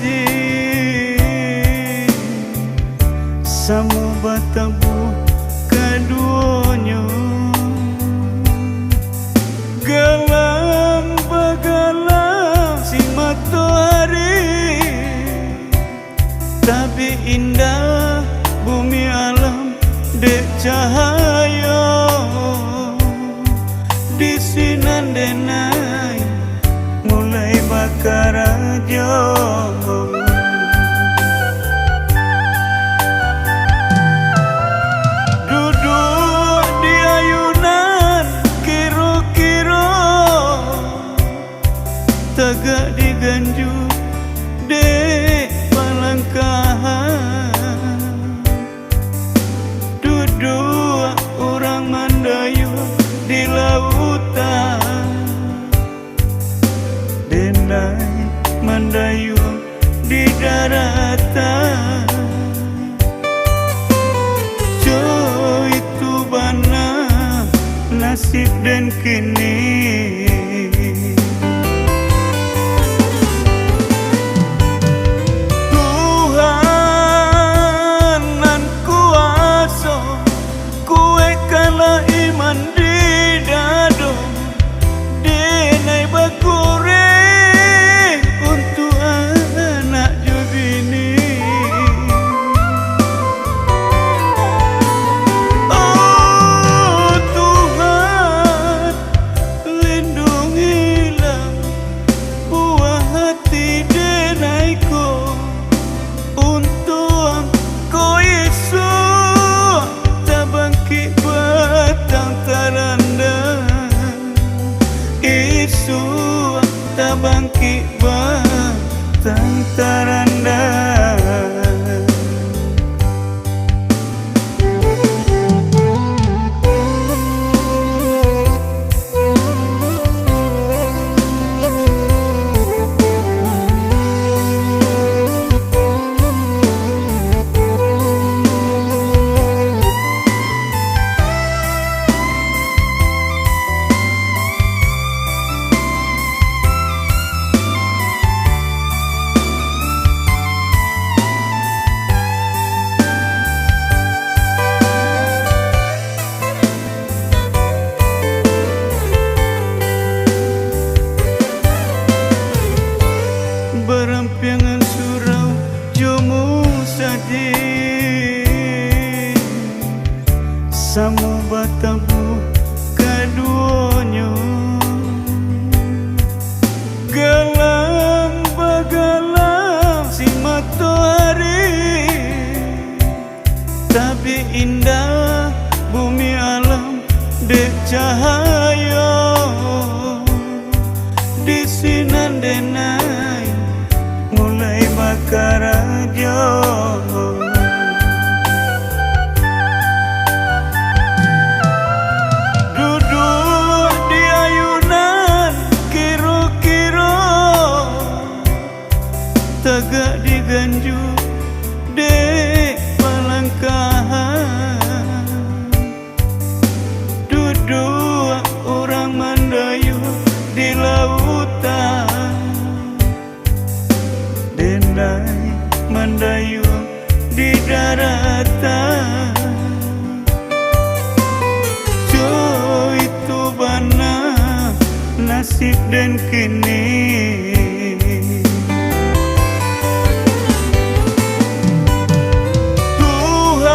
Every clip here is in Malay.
sedih Samu batabu kaduonyo Galam bagalam si matahari Tapi indah bumi alam dek cahaya Di sinan denai mulai bakar aja Duduk di ayunan kiro-kiro Tegak diganju dek palangkahan Duduk orang Mandayu di lautan Denai Mandayu di daratan Jo itu bana nasib dan kini Tuhan nan kuasa kue kala iman di dado Denai bakure untuk anak jubini Oh Tuhan lindungilah buah hati denaiku Untuk Engkau Yesus tak bangkit batang teranda Yesus tak bangkit batang teranda Berampiangan surau jomu sadih Samu batabu kaduonyo Galam bagalam si matahari Tapi indah bumi alam dek cahaya Di sinan denai mulai bakar aja Duduk di ayunan kiro-kiro Tegak diganju dek palangkahan Duduk orang Mandayu di lautan Denai Mandayu di daratan Jo itu bana nasib dan kini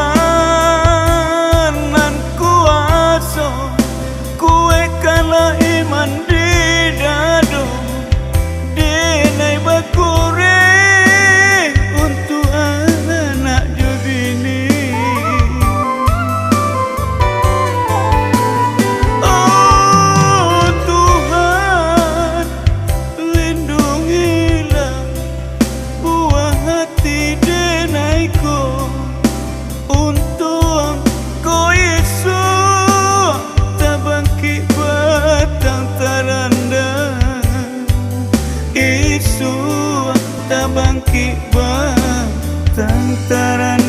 Tuhan nan kuasa kue kala iman di dado Denai bakure Yesus tak bangkit batang teranda